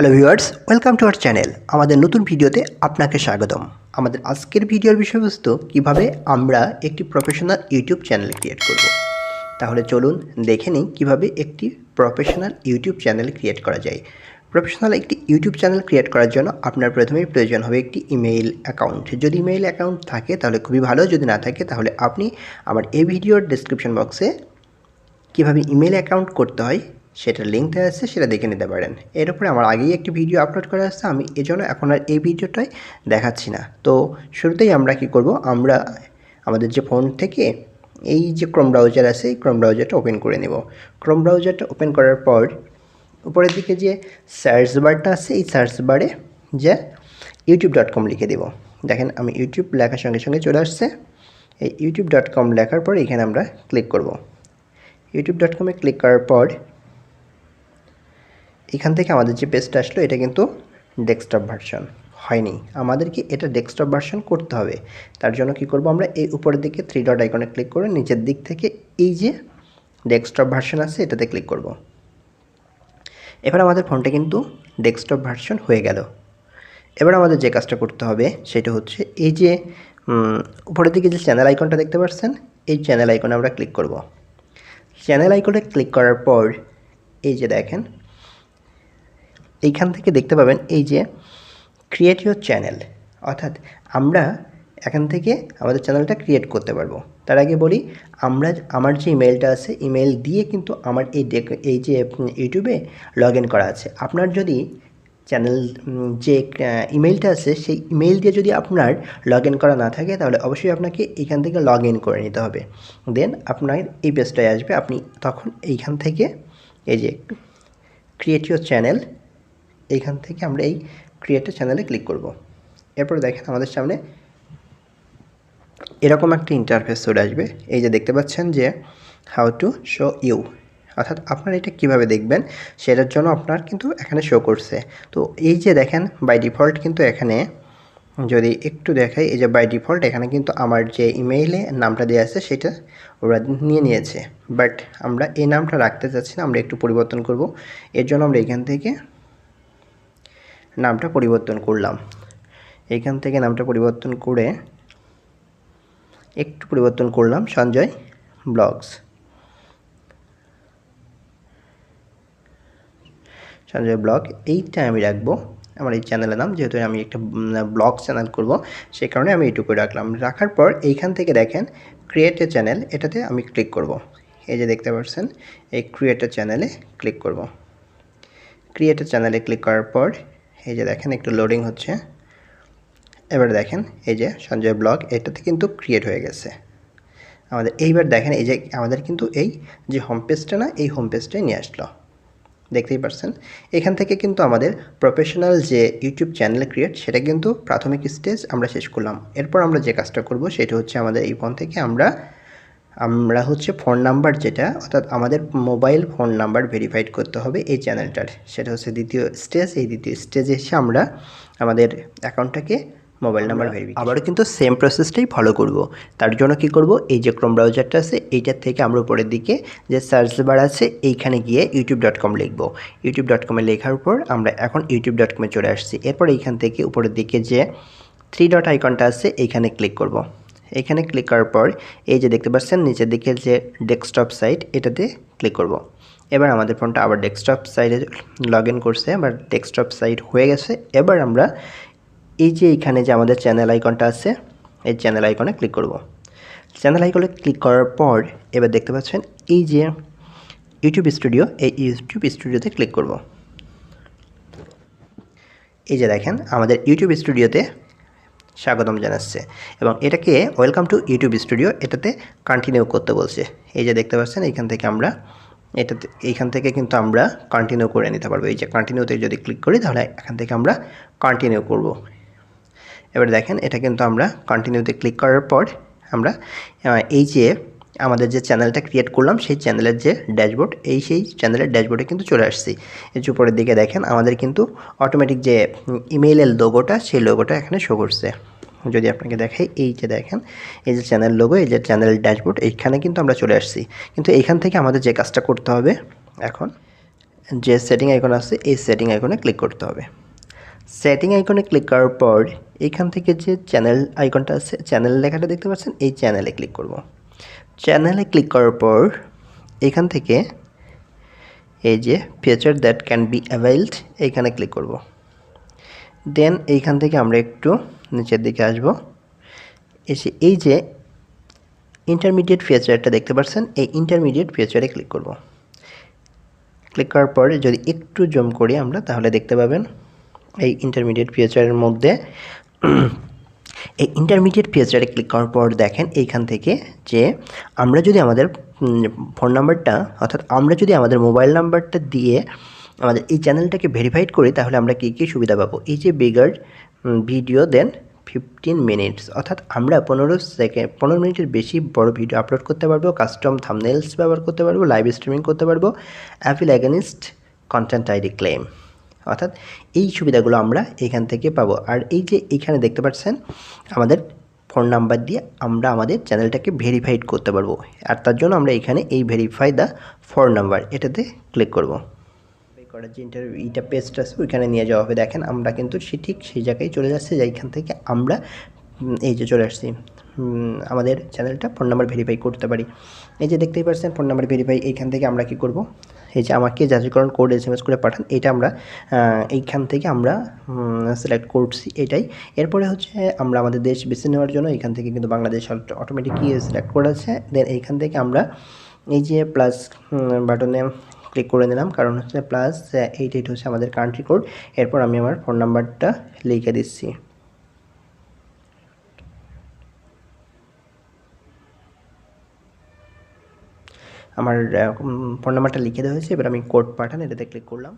Hello viewers, welcome to our channel. আমাদের নতুন ভিডিওতে আপনাকে স্বাগতম। আমাদের আজকের ভিডিওর বিষয়বস্তু কিভাবে আমরা একটি প্রফেশনাল ইউটিউব চ্যানেল ক্রিয়েট করব। তাহলে চলুন দেখে নিই কীভাবে একটি প্রফেশনাল ইউটিউব চ্যানেল ক্রিয়েট করা যায়। প্রফেশনাল একটি ইউটিউব চ্যানেল ক্রিয়েট করার জন্য আপনার প্রথমেই প্রয়োজন হবে একটি ইমেইল অ্যাকাউন্ট। যদি ইমেইল অ্যাকাউন্ট থাকে তাহলে খুবই ভালো, যদি না থাকে তাহলে আপনি আমার এই ভিডিওর ডেসক্রিপশন বক্সে কীভাবে ইমেইল অ্যাকাউন্ট করতে হয় সেটার লিঙ্ক দেওয়া আছে, সেটা দেখে নিতে পারেন। এর উপরে আমার আগেই একটি ভিডিও আপলোড করা আছে, আমি এজন্য এখন আর এই ভিডিওটাই দেখাচ্ছি না। তো শুরুতেই আমরা কি করব, আমরা আমাদের যে ফোন থেকে এই যে ক্রোম ব্রাউজার আছে এই ক্রোম ব্রাউজারটা ওপেন করে নেব। ক্রোম ব্রাউজারটা ওপেন করার পর উপরের দিকে যে সার্চ বারটা আছে এই সার্চ বারে যে youtube.com লিখে দেব। দেখেন আমি ইউটিউব লেখার সঙ্গে সঙ্গে চলে আসছে। এই youtube.com লেখার পর এখানে আমরা ক্লিক করব। youtube.com-এ ক্লিক করার পর এখান থেকে আমাদের যে পেজটা আসলো এটা কিন্তু ডেস্কটপ ভার্সন হয়নি, আমাদেরকে এটা ডেস্কটপ ভার্সন করতে হবে। তার জন্য কি করব, আমরা এই উপরের দিকে 3 ডট আইকনে ক্লিক করে নিচের দিক থেকে এই যে ডেস্কটপ ভার্সন আছে এটাতে ক্লিক করব। এবার আমাদের ফোনটা কিন্তু ডেস্কটপ ভার্সন হয়ে গেল। এবার আমাদের যে কাজটা করতে হবে সেটা হচ্ছে এই যে উপরের দিকে যে চ্যানেল আইকনটা দেখতে পাচ্ছেন এই চ্যানেল আইকনে আমরা ক্লিক করব। চ্যানেল আইকনে ক্লিক করার পর এই যে দেখেন এইখান থেকে দেখতে পাবেন এই যে ক্রিয়েট ইউর চ্যানেল, অর্থাৎ আমরা এখান থেকে আমাদের চ্যানেলটা ক্রিয়েট করতে পারবো। তার আগে বলি, আমার যে ইমেলটা আছে ইমেল দিয়ে কিন্তু আমার এই যে ইউটিউবে লগ ইন করা আছে। আপনার যদি চ্যানেল যে ইমেলটা আছে সেই ইমেল দিয়ে যদি আপনার লগ ইন করা না থাকে তাহলে অবশ্যই আপনাকে এইখান থেকে লগ ইন করে নিতে হবে। দেন আপনার এই পেজটায় আসবে, আপনি তখন এইখান থেকে এই যে ক্রিয়েট ইউর চ্যানেল এইখান থেকে আমরা এই ক্রিয়েটের চ্যানেলে ক্লিক করব। এরপর দেখেন আমাদের সামনে এরকম একটা ইন্টারফেস চলে আসবে। এই যে দেখতে পাচ্ছেন যে হাউ টু শো ইউ, অর্থাৎ আপনারা এটা কীভাবে দেখবেন সেটার জন্য আপনার কিন্তু এখানে শো করছে। তো এই যে দেখেন বাই ডিফল্ট কিন্তু এখানে যদি একটু দেখাই, এই যে বাই ডিফল্ট এখানে কিন্তু আমার যে ইমেইলে নামটা দেওয়া আছে সেটা ওরা নিয়ে নিয়েছে, বাট আমরা এই নামটা রাখতে চাচ্ছি না, আমরা একটু পরিবর্তন করব। এর জন্য আমরা এখান থেকে নামটা পরিবর্তন করলাম। এইখান থেকে নামটা পরিবর্তন করে একটু পরিবর্তন করলাম সঞ্জয় ব্লগস, সঞ্জয় ব্লগ এইটা আমি রাখবো আমার এই চ্যানেলের নাম, যেহেতু আমি একটা ব্লগ চ্যানেল করব সেই কারণে আমি এইটুকু রাখলাম। রাখার পর এইখান থেকে দেখেন ক্রিয়েট এ চ্যানেল, এটাতে আমি ক্লিক করব। এই যে দেখতে পাচ্ছেন এই ক্রিয়েট এ চ্যানেলে ক্লিক করব। ক্রিয়েট এ চ্যানেলে ক্লিক করার পর এই যে দেখেন একটু লোডিং হচ্ছে। এবার দেখেন এই যে সঞ্জয় ব্লগ এটাতে কিন্তু ক্রিয়েট হয়ে গেছে আমাদের। এইবার দেখেন এই যে আমাদের কিন্তু এই যে হোম পেজটা না, এই হোম পেজটাই নিয়ে আসলো, দেখতেই পাচ্ছেন। এখান থেকে কিন্তু আমাদের প্রফেশনাল যে ইউটিউব চ্যানেল ক্রিয়েট সেটা কিন্তু প্রাথমিক স্টেজ আমরা শেষ করলাম। এরপর আমরা যে কাজটা করব সেটা হচ্ছে আমাদের এই ফোন থেকে আমরা হচ্ছে ফোন নাম্বার যেটা, অর্থাৎ আমাদের মোবাইল ফোন নাম্বার ভেরিফাইড করতে হবে এই চ্যানেলটার, সেটা হচ্ছে দ্বিতীয় স্টেজ। এই দ্বিতীয় স্টেজে এসে আমরা আমাদের অ্যাকাউন্টটাকে মোবাইল নাম্বার ভেরিফিকেশন আবারও কিন্তু সেম প্রসেসটাই ফলো করব। তার জন্য কি করব, এই যে ক্রোম ব্রাউজারটা আছে এইটার থেকে আমরা উপরের দিকে যে সার্চ বার আছে এইখানে গিয়ে youtube.com লিখব। youtube.com-এ লেখার পর আমরা এখন youtube.com-এ চলে আসছি। এরপর এইখান থেকে উপরের দিকে যে 3 ডট আইকনটা আছে এইখানে ক্লিক করব। এখানে ক্লিক করার পর এই যে দেখতে পাচ্ছেন নিচের দিকে যে ডেস্কটপ সাইট এটাতে ক্লিক করব। এবার আমাদের ফোনটা আবার ডেস্কটপ সাইটে লগ ইন করছে, আবার ডেস্কটপ সাইট হয়ে গেছে। এবার আমরা এই যে এইখানে যে আমাদের চ্যানেল আইকনটা আছে এই চ্যানেল আইকনে ক্লিক করব। চ্যানেল আইকনে ক্লিক করার পর এবার দেখতে পাচ্ছেন এই যে ইউটিউব স্টুডিও, এই ইউটিউব স্টুডিওতে ক্লিক করব। এই যে দেখেন আমাদের ইউটিউব স্টুডিওতে স্বাগতম জানাচ্ছে এবং এটাকে ওয়েলকাম টু ইউটিউব স্টুডিও এটাতে কন্টিনিউ করতে বলছে। এই যে দেখতে পাচ্ছেন এইখান থেকে আমরা এইখান থেকে কিন্তু আমরা কন্টিনিউ করে নিতে পারবো। এই যে কন্টিনিউতে যদি ক্লিক করি তাহলে এখান থেকে আমরা কন্টিনিউ করব। এবার দেখেন এটা কিন্তু আমরা কন্টিনিউতে ক্লিক করার পর আমরা এই যে আমাদের যে চ্যানেলটা ক্রিয়েট করলাম সেই চ্যানেলের যে ড্যাশবোর্ড সেই চ্যানেলের ড্যাশবোর্ডে কিন্তু চলে আসছি। এর উপরের দিকে দেখেন আমাদের কিন্তু অটোমেটিক যে ইমেইলের লোগোটা সেই লোগোটা এখানে শো করছে। যদি আপনাকে দেখাই এই যে দেখেন এই যে চ্যানেল লোগো, এই যে চ্যানেল ড্যাশবোর্ড, এইখানে কিন্তু আমরা চলে আসছি। কিন্তু এইখান থেকে আমাদের যে কাজটা করতে হবে এখন যে সেটিং আইকন আছে এই সেটিং আইকনে ক্লিক করতে হবে। সেটিং আইকনে ক্লিক করার পর এখান থেকে যে চ্যানেল আইকনটা আছে, চ্যানেল লেখাটা দেখতে পাচ্ছেন, এই চ্যানেলে ক্লিক করব। চ্যানেলে ক্লিক করার পর এখান থেকে এই যে ফিচার দ্যাট ক্যান বি অ্যাভেইলড এইখানে ক্লিক করব। দেন এইখান থেকে আমরা একটু নিচের দিকে আসব, এসে এই যে ইন্টারমিডিয়েট ফিচারটা দেখতে পাচ্ছেন, এই ইন্টারমিডিয়েট ফিচারে ক্লিক করব। ক্লিক করার পরে যদি একটু জুম করি আমরা, তাহলে দেখতে পাবেন এই ইন্টারমিডিয়েট ফিচারের মধ্যে এই ইন্টারমিডিয়েট ফিচারে ক্লিক করার পর দেখেন এইখান থেকে যে আমরা যদি আমাদের ফোন নাম্বারটা, অর্থাৎ আমরা যদি আমাদের মোবাইল নাম্বারটা দিয়ে আমাদের এই চ্যানেলটাকে ভেরিফাইড করি, তাহলে আমরা কী কী সুবিধা পাবো। এই যে বিগার ভিডিও দেন 15 মিনিটস, অর্থাৎ আমরা 15 মিনিটের বেশি বড় ভিডিও আপলোড করতে পারবো, কাস্টম থাম্বনেলস ব্যবহার করতে পারবো, লাইভ স্ট্রিমিং করতে পারবো, appeal against content ID claim, অর্থাৎ এই সুবিধাগুলো আমরা এখান থেকে পাবো। আর এই যে এইখানে দেখতে পাচ্ছেন আমাদের ফোন নাম্বার দিয়ে আমরা আমাদের চ্যানেলটাকে ভেরিফাইড করতে পারবো, আর তার জন্য আমরা এখানে এই ভেরিফাই দ্য ফোন নাম্বার এটাতে ক্লিক করব। করার যে ইন্টারভিউটা পেজটা আছে ওইখানে নিয়ে যাওয়া হবে। দেখেন আমরা কিন্তু ঠিক সেই জায়গায় চলে যাচ্ছে, যেখান থেকে আমরা এই যে চলে আসছি, আমাদের চ্যানেলটা ফোন নাম্বার ভেরিফাই করতে পারি। এই যে দেখতেই পাচ্ছেন ফোন নাম্বার ভেরিফাই। এইখান থেকে আমরা কি করব, এই যে আমাকে যাচাইকরণ কোড SMS করে পাঠান, এটা আমরা এইখান থেকে আমরা সিলেক্ট করছি এটাই। এরপরে হচ্ছে আমরা আমাদের দেশ বেছে নেওয়ার জন্য এইখান থেকে কিন্তু বাংলাদেশ অটোমেটিক সিলেক্ট করা আছে। দেন এইখান থেকে আমরা এই যে প্লাস বাটনে ক্লিক করে নিলাম, কারণ হচ্ছে প্লাস 88 হচ্ছে আমাদের কান্ট্রি কোড। এরপর আমি আমার ফোন নাম্বারটা লিখে দিচ্ছি। আমার ফোন নাম্বারটা লিখে দেওয়া হয়েছে, এবার আমি কোড পাঠান এটাতে ক্লিক করলাম।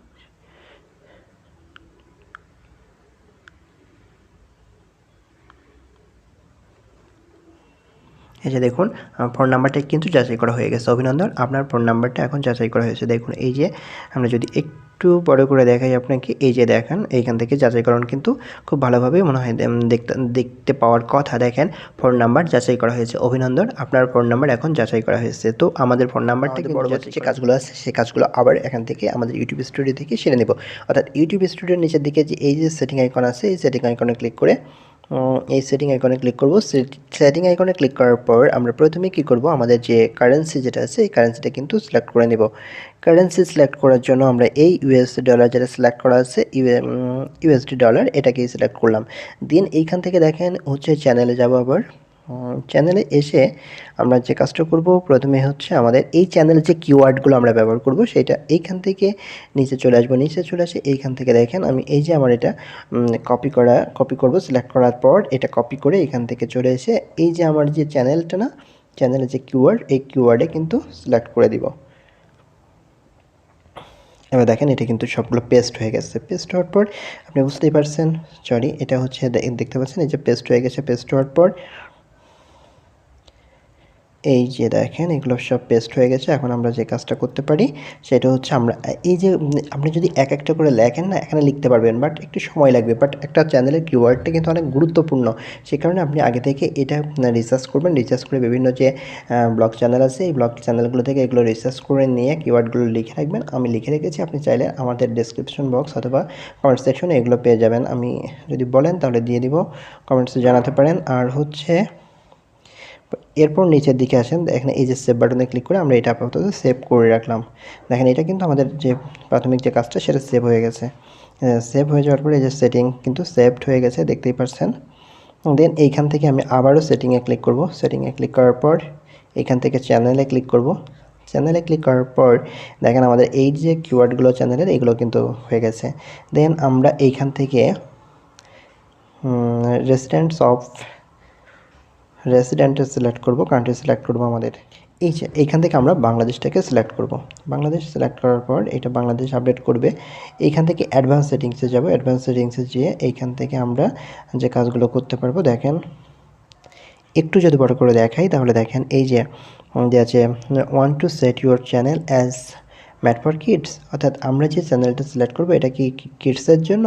এই যে দেখুন ফোন নাম্বারটা কিন্তু যাচাই করা হয়ে গেছে। অভিনন্দন, আপনার ফোন নাম্বারটা এখন যাচাই করা হয়েছে। দেখুন এই যে আমরা যদি একটু বড় করে দেখাই আপনাকে, এই যে দেখেন এইখান থেকে যাচাইকরণ কিন্তু খুব ভালোভাবে মনে হয় দেখতে পাওয়ার কথা। দেখেন ফোন নাম্বার যাচাই করা হয়েছে। অভিনন্দন, আপনার ফোন নাম্বার এখন যাচাই করা হয়েছে। তো আমাদের ফোন নাম্বারটা পরবর্তী যে কাজগুলো আছে সেই কাজগুলো আবার এখান থেকে আমাদের ইউটিউব স্টুডিও থেকে সেরে নেব। অর্থাৎ ইউটিউব স্টুডিওর নিচের দিকে যে এই যে সেটিং আইকন আছে, এই সেটিং আইকনে ক্লিক করে এই সেটিং আইকনে ক্লিক করব। সেটিং আইকনে ক্লিক করার পর আমরা প্রথমে কি করব, আমাদের যে কারেন্সি যেটা আছে এই কারেন্সিটা কিন্তু সিলেক্ট করে নেব। কারেন্সি সিলেক্ট করার জন্য আমরা এই ইউএসডি ডলার যেটা সিলেক্ট করা আছে, ইউএসডি ডলার এটাকেই সিলেক্ট করলাম। দেন এইখান থেকে দেখেন হচ্ছে চ্যানেলে যাব। আবার চ্যানেলে এসে আমরা যে কাজটা করব, প্রথমে হচ্ছে আমাদের এই চ্যানেলে যে কিওয়ার্ডগুলো আমরা ব্যবহার করব সেটা এইখান থেকে নিচে চলে আসবো। নিচে চলে আসে এইখান থেকে দেখেন আমি এই যে আমার এটা কপি করব। সিলেক্ট করার পর এটা কপি করে এখান থেকে চলে এসে এই যে আমার যে চ্যানেলটা না, চ্যানেলের যে কিওয়ার্ড, এই কিওয়ার্ডে কিন্তু সিলেক্ট করে দিব। এবার দেখেন এটা কিন্তু সবগুলো পেস্ট হয়ে গেছে। পেস্ট হওয়ার পর আপনি বুঝতেই পারছেন, সরি এটা হচ্ছে দেখতে পাচ্ছেন এই যে পেস্ট হয়ে গেছে। পেস্ট হওয়ার পর এই যে দেখেন এগুলো সব পেস্ট হয়ে গেছে। এখন আমরা যে কাজটা করতে পারি সেটা হচ্ছে আমরা এই যে আপনি যদি এক একটা করে লেখেন না, এখানে লিখতে পারবেন, বাট একটু সময় লাগবে। বাট একটা চ্যানেলের কিওয়ার্ডটা কিন্তু অনেক গুরুত্বপূর্ণ, সেই কারণে আপনি আগে থেকে এটা রিসার্চ করবেন। রিসার্চ করে বিভিন্ন যে ব্লগ চ্যানেল আছে এই ব্লগ চ্যানেলগুলো থেকে এগুলো রিসার্চ করে নিয়ে কিওয়ার্ডগুলো লিখে রাখবেন। আমি লিখে রেখেছি, আপনি চাইলে আমাদের ডেসক্রিপশন বক্স অথবা কমেন্ট সেকশনে এগুলো পেয়ে যাবেন। আমি যদি বলেন তাহলে দিয়ে দিব, কমেন্টসে জানাতে পারেন। আর হচ্ছে এরপর নিচের দিকে আসেন, দেখেন এই যে সেভ বাটনে ক্লিক করে আমরা এটা আপাতত সেভ করে রাখলাম। দেখেন এটা কিন্তু আমাদের যে প্রাথমিক যে কাজটা সেটা সেভ হয়ে গেছে। সেভ হয়ে যাওয়ার পরে এই যে সেটিং কিন্তু সেভড হয়ে গেছে, দেখতেই পাচ্ছেন। দেন এইখান থেকে আমি আবারও সেটিংয়ে ক্লিক করব। সেটিংয়ে ক্লিক করার পর এইখান থেকে চ্যানেলে ক্লিক করব। চ্যানেলে ক্লিক করার পর দেখেন আমাদের এই যে কিওয়ার্ডগুলো চ্যানেলের এগুলো কিন্তু হয়ে গেছে। দেন আমরা এইখান থেকে রেসিডেন্টে সিলেক্ট করব, কান্ট্রি সিলেক্ট করব আমাদের। এই যে এইখান থেকে আমরা বাংলাদেশটাকে সিলেক্ট করব। বাংলাদেশ সিলেক্ট করার পর এটা বাংলাদেশ আপডেট করবে। এইখান থেকে অ্যাডভান্স সেটিংসে যাব। অ্যাডভান্স সেটিংসে যেয়ে এইখান থেকে আমরা যে কাজগুলো করতে পারবো, দেখেন একটু যদি বড় করে দেখাই তাহলে দেখেন এই যে আছে want to set your channel as made for kids, অর্থাৎ আমরা যে চ্যানেলটা সিলেক্ট করবো এটা কি কিডসের জন্য?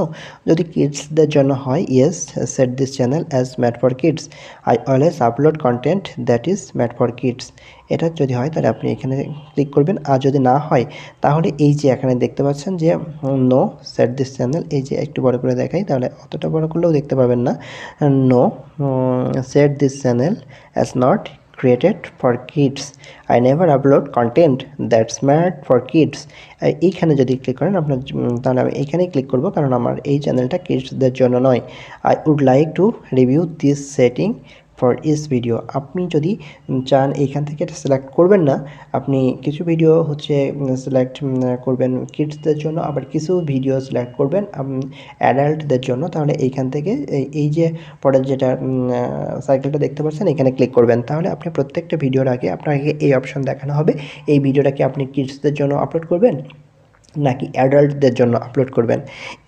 যদি কিডসদের জন্য হয়, yes, set this channel as made for kids. I always upload content that is made for kids. এটা যদি হয় তাহলে আপনি এখানে ক্লিক করবেন। আর যদি না হয় তাহলে এই যে এখানে দেখতে পাচ্ছেন যে নো সেট দিস চ্যানেল, এই যে একটু বড় করে দেখাই, তাহলে অতটা বড় করলেও দেখতে পাবেন না। No set this channel as not created for kids. I never upload content that's made for kids. এইখানে যদি ক্লিক করেন আপনার, তাহলে আমি এইখানেই ক্লিক করব, কারণ আমার এই চ্যানেলটা কিডসদের জন্য নয়। I would like to review this setting for is video. আপনি যদি চান এইখান থেকে এটা সিলেক্ট করবেন না, আপনি কিছু ভিডিও হচ্ছে সিলেক্ট করবেন কিডসদের জন্য, আবার কিছু ভিডিও সিলেক্ট করবেন অ্যাডাল্টদের জন্য। তাহলে এইখান থেকে এই যে পরের যেটা সাইকেলটা দেখতে পাচ্ছেন এখানে ক্লিক করবেন। তাহলে আপনি প্রত্যেকটা ভিডিওর আগে আপনাকে এই অপশন দেখানো হবে, এই ভিডিওটা কি আপনি কিডসদের জন্য আপলোড করবেন নাকি অ্যাডাল্টদের জন্য আপলোড করবেন।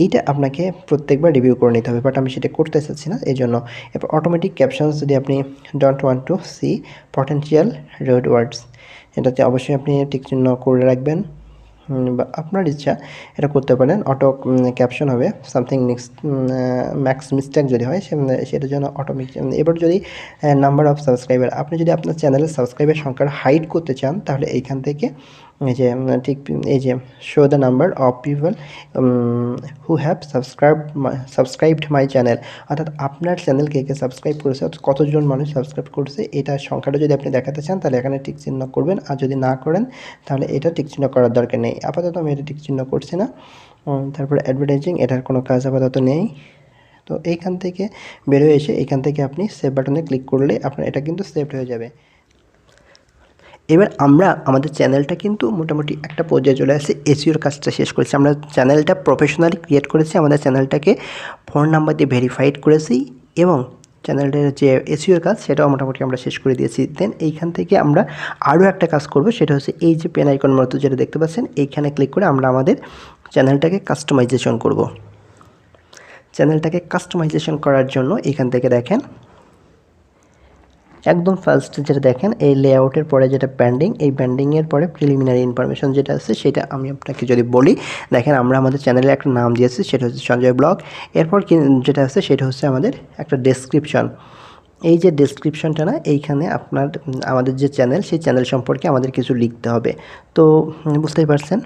এইটা আপনাকে প্রত্যেকবার রিভিউ করে নিতে হবে, বাট আমি সেটা করতে চাচ্ছি না, এই জন্য। এরপর অটোমেটিক ক্যাপশনস, যদি আপনি don't want to see potential rude words, এটাতে অবশ্যই আপনি টিক চিহ্ন করে রাখবেন, বা আপনার ইচ্ছা এটা করতে পারেন। অটো ক্যাপশন হবে সামথিং নেক্সট ম্যাক্স মিস্টেক যদি হয় সেটার জন্য অটোমেটিক। এবার যদি নাম্বার অফ সাবস্ক্রাইবার, আপনি যদি আপনার চ্যানেলের সাবস্ক্রাইবার সংখ্যার হাইড করতে চান তাহলে এইখান থেকে এই যে ঠিক এই যে show the number of people who have subscribed my channel, অর্থাৎ আপনার চ্যানেল কে কে সাবস্ক্রাইব করেছে, কতজন মানুষ সাবস্ক্রাইব করছে, এটা সংখ্যাটা যদি আপনি দেখাতে চান তাহলে এখানে টিক চিহ্ন করবেন। আর যদি না করেন তাহলে এটা টিক চিহ্ন করার দরকার নেই। আপাতত আমি এটা টিক চিহ্ন করছি না। তারপরে অ্যাডভার্টাইজিং, এটার কোনো কাজ আপাতত নেই। তো এইখান থেকে বেরোয় এসে এইখান থেকে আপনি সেভ বাটনে ক্লিক করলে আপনার এটা কিন্তু সেভড হয়ে যাবে। এবার আমরা আমাদের চ্যানেলটা কিন্তু মোটামুটি একটা পর্যায়ে চলে আসছে, এসইওর কাজটা শেষ করেছি, আমরা চ্যানেলটা প্রফেশনালি ক্রিয়েট করেছি, আমাদের চ্যানেলটাকে ফোন নাম্বার দিয়ে ভেরিফাইড করেছি, এবং চ্যানেলটার যে এসইওর কাজ সেটাও মোটামুটি আমরা শেষ করে দিয়েছি। দেন এইখান থেকে আমরা আরও একটা কাজ করব, সেটা হচ্ছে এই যে পেন আইকন মতো যেটা দেখতে পাচ্ছেন এইখানে ক্লিক করে আমরা আমাদের চ্যানেলটাকে কাস্টমাইজেশন করব। চ্যানেলটাকে কাস্টমাইজেশন করার জন্য এইখান থেকে দেখেন একদম ফার্স্ট যেটা দেখেন এই লেআউটের পরে যেটা ব্যান্ডিং, এই ব্যান্ডিংয়ের পরে প্রিলিমিনারি ইনফরমেশন যেটা আছে সেটা আমি আপনাকে যদি বলি, দেখেন আমরা আমাদের চ্যানেলে একটা নাম দিয়েছি, সেটা হচ্ছে সঞ্জয় ব্লগ। এরপর যেটা আছে সেটা হচ্ছে আমাদের একটা ডেসক্রিপশন। এই যে ডেসক্রিপশনটা না, এইখানে আপনার আমাদের যে চ্যানেল সেই চ্যানেল সম্পর্কে আমাদের কিছু লিখতে হবে। তো বুঝতেই পারছেন,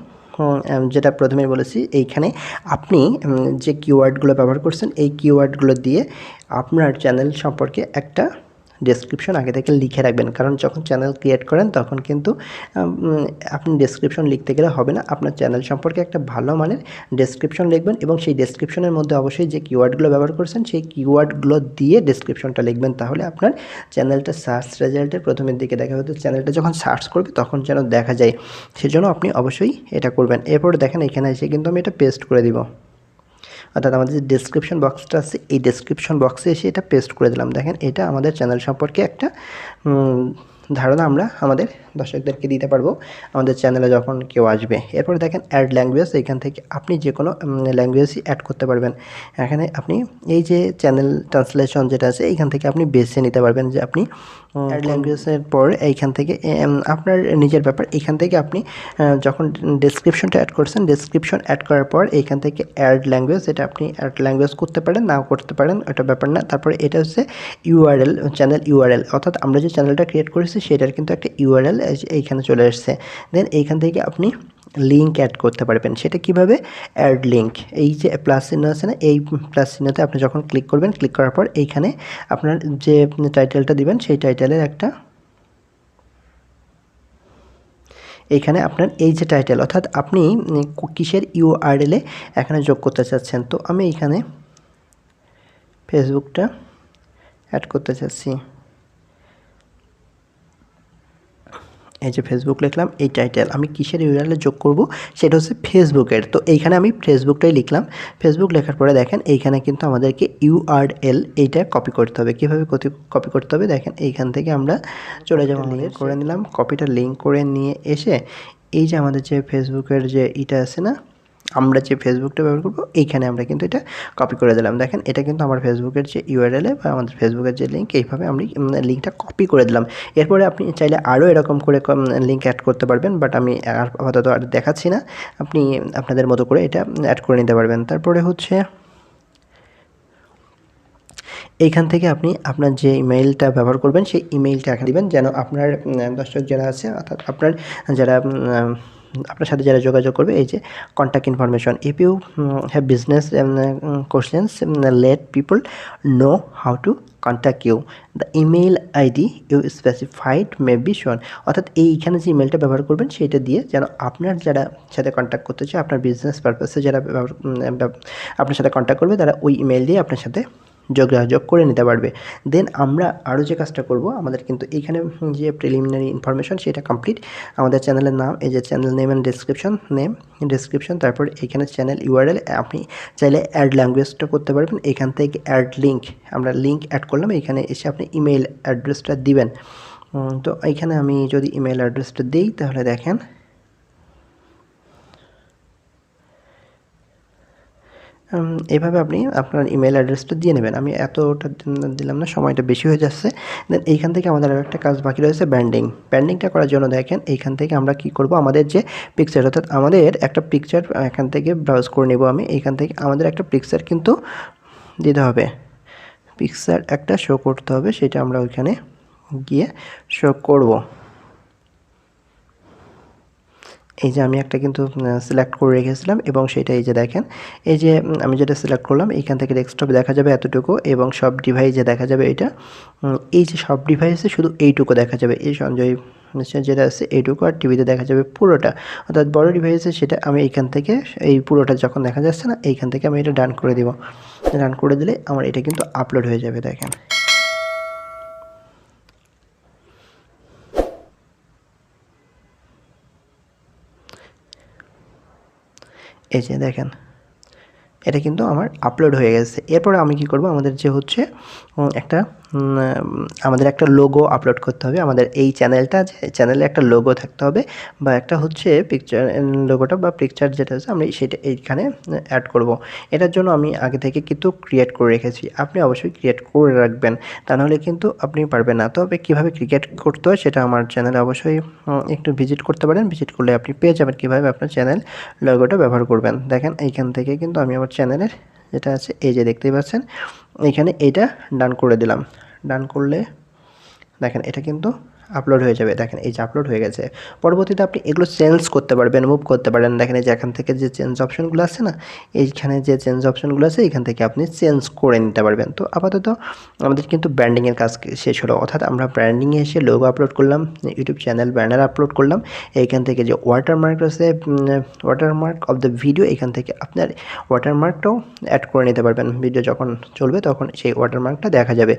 যেটা প্রথমেই বলেছি, এইখানে আপনি যে কিওয়ার্ডগুলো ব্যবহার করছেন এই কিওয়ার্ডগুলো দিয়ে আপনার চ্যানেল সম্পর্কে একটা ডেসক্রিপশন আগে থেকে লিখে রাখবেন, কারণ যখন চ্যানেল ক্রিয়েট করেন তখন কিন্তু আপনি ডেসক্রিপশন লিখতে গেলে হবে না, আপনার চ্যানেল সম্পর্কে একটা ভালো মানের ডেসক্রিপশন লিখবেন, এবং সেই ডেসক্রিপশনের মধ্যে অবশ্যই যে কিওয়ার্ডগুলো ব্যবহার করছেন সেই কিওয়ার্ডগুলো দিয়ে ডেসক্রিপশনটা লিখবেন। তাহলে আপনার চ্যানেলটা সার্চ রেজাল্টের প্রথমের দিকে দেখা হতো, চ্যানেলটা যখন সার্চ করবে তখন যেন দেখা যায়, সেজন্য আপনি অবশ্যই এটা করবেন। এরপর দেখেন এখানে এসে কিন্তু আমি এটা পেস্ট করে দিব, অর্থাৎ আমাদের যে ডেসক্রিপশন বক্সটা আছে এই ডেসক্রিপশন বক্সে এসে এটা পেস্ট করে দিলাম। দেখেন এটা আমাদের চ্যানেল সম্পর্কে একটা ধারণা আমরা আমাদের দর্শকদেরকে দিতে পারবো আমাদের চ্যানেলে যখন কেউ আসবে। এরপরে দেখেন অ্যাড ল্যাঙ্গুয়েজ, এখান থেকে আপনি যে কোনো ল্যাঙ্গুয়েজই অ্যাড করতে পারবেন। এখানে আপনি এই যে চ্যানেল ট্রান্সলেশন যেটা আছে এইখান থেকে আপনি বেছে নিতে পারবেন যে আপনি অ্যাড ল্যাঙ্গুয়েজের পর এইখান থেকে আপনার নিজের ব্যাপার, এইখান থেকে আপনি যখন ডেসক্রিপশনটা অ্যাড করছেন ডেসক্রিপশন অ্যাড করার পর এইখান থেকে অ্যাড ল্যাঙ্গুয়েজ, এটা আপনি অ্যাড ল্যাঙ্গুয়েজ করতে পারেন নাও করতে পারেন, ওটা ব্যাপার না। তারপরে এটা হচ্ছে ইউআরএল, চ্যানেল ইউআরএল, অর্থাৎ আমরা যে চ্যানেলটা ক্রিয়েট করেছি সেটার কিন্তু একটা ইউআরএল এইখানে চলে আসছে। দেন এইখান থেকে আপনি লিঙ্ক অ্যাড করতে পারবেন। সেটা কিভাবে? অ্যাড লিঙ্ক, এই যে প্লাস চিহ্ন আছে না, এই প্লাস চিহ্নতে আপনি যখন ক্লিক করবেন, ক্লিক করার পর এইখানে আপনার যে টাইটেলটা দিবেন সেই টাইটেলের একটা, এইখানে আপনার এই যে টাইটেল, অর্থাৎ আপনি কিসের ইউআরএলে এখানে যোগ করতে চাচ্ছেন। তো আমি এইখানে ফেসবুকটা অ্যাড করতে চাচ্ছি, এই যে ফেসবুক লিখলাম, এই টাইটেল আমি কিসের ইউআরএলে যোগ করব সেটা হচ্ছে ফেসবুকের। তো এইখানে আমি ফেসবুকটাই লিখলাম। ফেসবুক লেখার পরে দেখেন এইখানে কিন্তু আমাদেরকে ইউআরএল এইটা কপি করতে হবে। কীভাবে কপি করতে হবে দেখেন, এইখান থেকে আমরা চলে যাবো, লিঙ্ক করে নিলাম, কপিটা লিঙ্ক করে নিয়ে এসে এই যে আমাদের যে ফেসবুকের যে ইটা আছে না আমরা যে ফেসবুকটা ব্যবহার করব এইখানে আমরা কিন্তু এটা কপি করে দিলাম। দেখেন এটা কিন্তু আমার ফেসবুকের যে ইউআরএল বা আমাদের ফেসবুকের যে লিঙ্ক, এইভাবে আমি লিঙ্কটা কপি করে দিলাম। এরপরে আপনি চাইলে আরও এরকম করে লিঙ্ক অ্যাড করতে পারবেন, বাট আমি আপাতত আর দেখাচ্ছি না। আপনি আপনাদের মতো করে এটা অ্যাড করে নিতে পারবেন। তারপরে হচ্ছে এইখান থেকে আপনি আপনার যে ইমেইলটা ব্যবহার করবেন সেই ইমেইলটা এখানে দিবেন, যেন আপনার দর্শক যারা আছে অর্থাৎ আপনার যারা আপনার সাথে যারা যোগাযোগ করবে, এই যে contact information, if you have business questions let people know how to contact you, the email ID you specified may be shown. অর্থাৎ এইখানে যে ইমেলটা ব্যবহার করবেন সেইটা দিয়ে যেন আপনার যারা সাথে কন্ট্যাক্ট করতে চায়, আপনার বিজনেস পারপাসে যারা আপনার সাথে কন্ট্যাক্ট করবে, তারা ওই ইমেল দিয়ে আপনার সাথে যোগাযোগ করে নিতে পারবে। দেন আমরা আরও যে কাজটা করব, আমাদের কিন্তু এইখানে যে প্রিলিমিনারি ইনফরমেশন সেটা কমপ্লিট। আমাদের চ্যানেলের নাম, এই যে চ্যানেল নেম অ্যান্ড ডেসক্রিপশন, তারপর এখানে চ্যানেল ইউআরএল, আপনি চাইলে অ্যাড ল্যাঙ্গুয়েজটা করতে পারবেন। এখান থেকে অ্যাড লিঙ্ক, আমরা লিঙ্ক অ্যাড করলাম, এখানে এসে আপনি ইমেল অ্যাড্রেসটা দিবেন। তো এইখানে আমি যদি ইমেল অ্যাড্রেসটা দিই, তাহলে দেখেন এভাবে আপনি আপনার ইমেল অ্যাড্রেসটা দিয়ে নেবেন। আমি এতটা দিলাম না, সময়টা বেশি হয়ে যাচ্ছে। দেন এইখান থেকে আমাদের আরও একটা কাজ বাকি রয়েছে, ব্র্যান্ডিংটা করার জন্য দেখেন এইখান থেকে আমরা কি করব, আমাদের যে পিকচার, অর্থাৎ আমাদের একটা পিকচার এখান থেকে ব্রাউজ করে নেব। আমি এইখান থেকে আমাদের একটা পিকচার কিন্তু দিতে হবে, পিকচার একটা শো করতে হবে, সেটা আমরা ওইখানে গিয়ে শো করব। এই যে আমি একটা কিন্তু সিলেক্ট করে রেখেছিলাম এবং সেটা এই যে দেখেন, এই যে আমি যেটা সিলেক্ট করলাম এইখান থেকে ডেস্কটপে দেখা যাবে এতটুকু, এবং সব ডিভাইসে দেখা যাবে এটা। এই যে সব ডিভাইসে শুধু এইটুকু দেখা যাবে, এই সঞ্জয় যেটা আছে এইটুকু, আর টিভিতে দেখা যাবে পুরোটা। অর্থাৎ বড় ডিভাইসে সেটা আমি এইখান থেকে এই পুরোটা যখন দেখা যাচ্ছে না, এইখান থেকে আমি এটা ডান করে দিব। ডান করে দিলে আমার এটা কিন্তু আপলোড হয়ে যাবে। দেখেন এই যে দেখেন এটা কিন্তু আমার আপলোড হয়ে গেছে। এরপরে আমি কি করব, আমাদের যে হচ্ছে একটা আমাদের একটা লোগো আপলোড করতে হবে। আমাদের এই চ্যানেলটা, যে চ্যানেলে একটা লোগো থাকতে হবে, বা একটা হচ্ছে পিকচার লোগোটা বা পিকচার যেটা আছে আমি সেটা এইখানে অ্যাড করব। এটার জন্য আমি আগে থেকে কিন্তু ক্রিয়েট করে রেখেছি, আপনি অবশ্যই ক্রিয়েট করে রাখবেন, তা নাহলে কিন্তু আপনি পারবেন না। তবে কীভাবে ক্রিয়েট করতে হয় সেটা আমার চ্যানেলে অবশ্যই একটু ভিজিট করতে পারেন। ভিজিট করলে আপনি পেয়ে যাবেন কীভাবে আপনার চ্যানেল লোগোটা ব্যবহার করবেন। দেখেন এইখান থেকে কিন্তু আমি আমার চ্যানেলের যেটা আছে এই যে দেখতেই পাচ্ছেন, এইখানে এইটা ডান করে দিলাম। ডান করলে দেখেন এটা কিন্তু আপলোড হয়ে যাবে। দেখেন এই যে আপলোড হয়ে গেছে। পরবর্তীতে আপনি এগুলো চেঞ্জ করতে পারবেন, মুভ করতে পারেন। দেখেন এই যে এখান থেকে যে চেঞ্জ অপশনগুলো আছে না, এইখানে যে চেঞ্জ অপশনগুলো আছে এখান থেকে আপনি চেঞ্জ করে নিতে পারবেন। তো আপাতত আমাদের কিন্তু ব্র্যান্ডিংয়ের কাজ শেষ হলো, অর্থাৎ আমরা ব্র্যান্ডিংয়ে এসে লোগো আপলোড করলাম, ইউটিউব চ্যানেল ব্যানার আপলোড করলাম। এইখান থেকে যে ওয়াটারমার্ক আছে, ওয়াটারমার্ক অফ দ্য ভিডিও, এখান থেকে আপনার ওয়াটারমার্কটাও অ্যাড করে নিতে পারবেন। ভিডিও যখন চলবে তখন সেই ওয়াটারমার্কটা দেখা যাবে।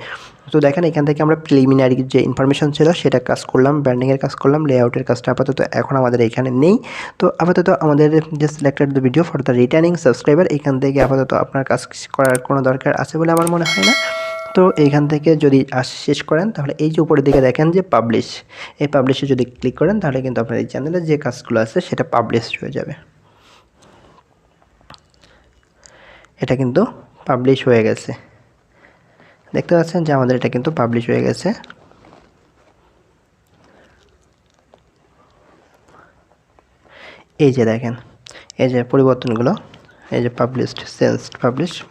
তো দেখেন এখান থেকে আমরা প্রিলিমিনারি যে ইনফরমেশন ছিল সেটা কাজ করলাম, ব্র্যান্ডিংয়ের কাজ করলাম, লেআউটের কাজটা আপাতত এখন আমাদের এখানে নেই। তো আপাতত আমাদের যে selected the video for the returning subscriber, এখান থেকে আপাতত আপনার কাজ করার কোনো দরকার আছে বলে আমার মনে হয় না। তো এইখান থেকে যদি শেষ করেন, তাহলে এই যে উপরের দিকে দেখেন যে পাবলিশ, এই পাবলিশে যদি ক্লিক করেন তাহলে কিন্তু আপনার এই চ্যানেলে যে কাজগুলো আছে সেটা পাবলিশ হয়ে যাবে। এটা কিন্তু পাবলিশ হয়ে গেছে, দেখতে পাচ্ছেন যে আমাদের এটা কিন্তু পাবলিশ হয়ে গেছে। এই যে দেখেন এই যে পরিবর্তনগুলো, এই যে পাবলিশড, চেঞ্জড, পাবলিশ,